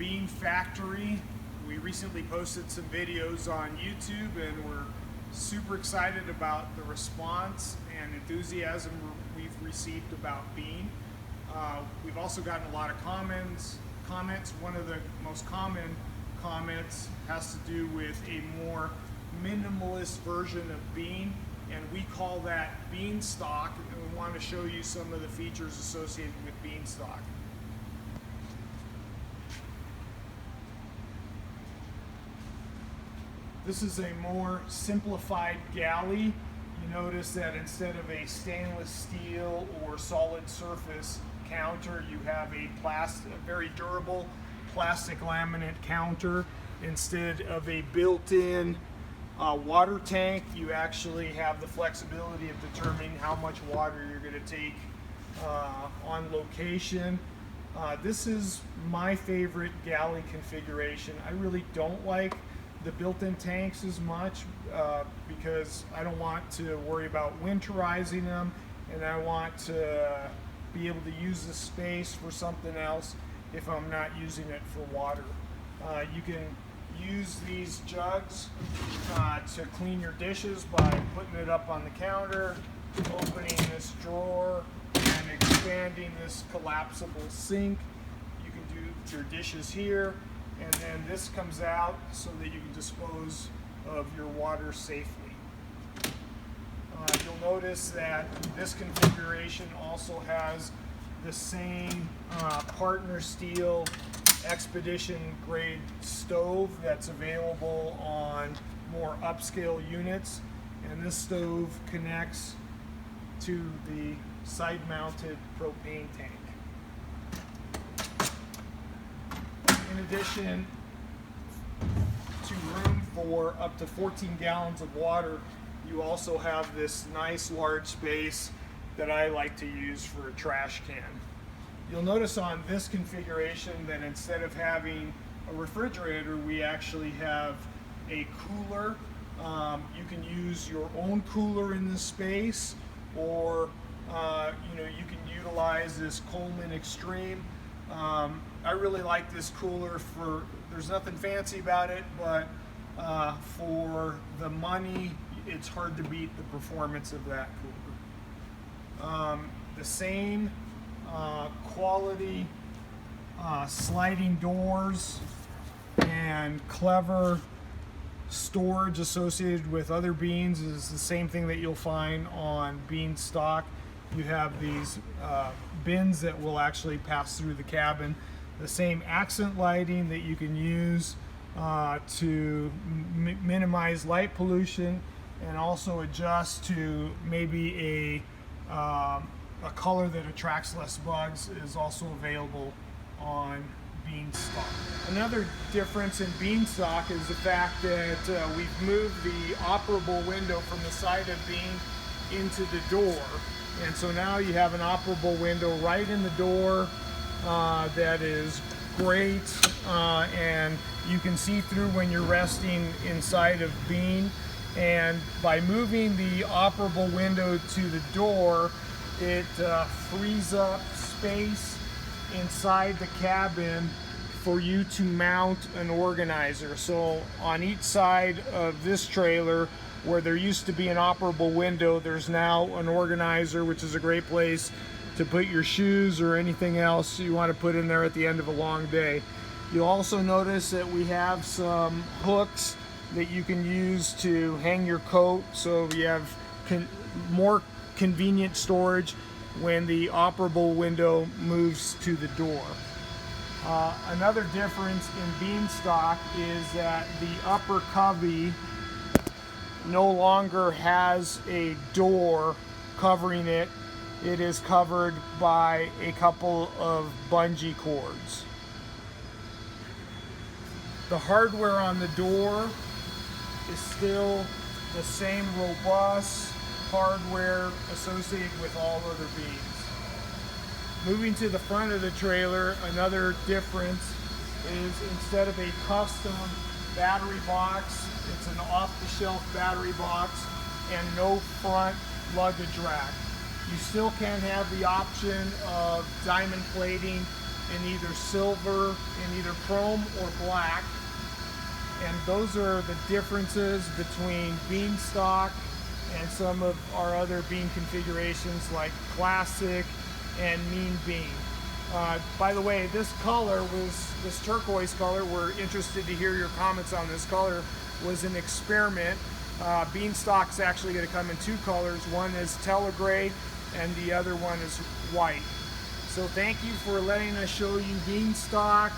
bean factory. We recently posted some videos on YouTube and we're super excited about the response and enthusiasm we've received about bean. We've also gotten a lot of comments. One of the most common comments has to do with a more minimalist version of bean, and we call that beanstalk, and we want to show you some of the features associated with beanstalk. This is a more simplified galley. You notice that instead of a stainless steel or solid surface counter, you have a very durable plastic laminate counter. Instead of a built-in water tank, you actually have the flexibility of determining how much water you're going to take on location. This is my favorite galley configuration. I really don't like the built-in tanks as much because I don't want to worry about winterizing them, and I want to be able to use the space for something else if I'm not using it for water. You can use these jugs to clean your dishes by putting it up on the counter, opening this drawer, and expanding this collapsible sink. You can do your dishes here, and then this comes out so that you can dispose of your water safely. You'll notice that this configuration also has the same partner steel expedition grade stove that's available on more upscale units, and this stove connects to the side mounted propane tank. In addition to room for up to 14 gallons of water, you also have this nice large space that I like to use for a trash can. You'll notice on this configuration that instead of having a refrigerator, we actually have a cooler. You can use your own cooler in this space, or you can utilize this Coleman Extreme. I really like this cooler there's nothing fancy about it, but for the money, it's hard to beat the performance of that cooler. The same quality sliding doors and clever storage associated with other beans is the same thing that you'll find on beanstalk. You have these bins that will actually pass through the cabin. The same accent lighting that you can use to minimize light pollution, and also adjust to maybe a color that attracts less bugs is also available on beanstalk. Another difference in beanstalk is the fact that we've moved the operable window from the side of bean into the door, and so now you have an operable window right in the door that is great, and you can see through when you're resting inside of bean. And by moving the operable window to the door, it frees up space inside the cabin for you to mount an organizer. So on each side of this trailer, where there used to be an operable window, there's now an organizer, which is a great place to put your shoes or anything else you want to put in there at the end of a long day. You'll also notice that we have some hooks that you can use to hang your coat, so you have more convenient storage when the operable window moves to the door. Another difference in beanstalk is that the upper cubby no longer has a door covering it. It is covered by a couple of bungee cords. The hardware on the door is still the same robust hardware associated with all other beans. Moving to the front of the trailer, another difference is instead of a custom battery box, it's an off-the-shelf battery box and no front luggage rack. You still can have the option of diamond plating in either silver, in either chrome or black. And those are the differences between beanstalk and some of our other bean configurations like classic and mean bean. By the way, this turquoise color, we're interested to hear your comments on this color, was an experiment. Beanstalk's actually going to come in two colors. One is telegray and the other one is white. So thank you for letting us show you beanstalk.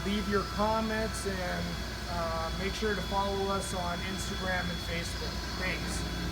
Leave your comments and make sure to follow us on Instagram and Facebook. Thanks.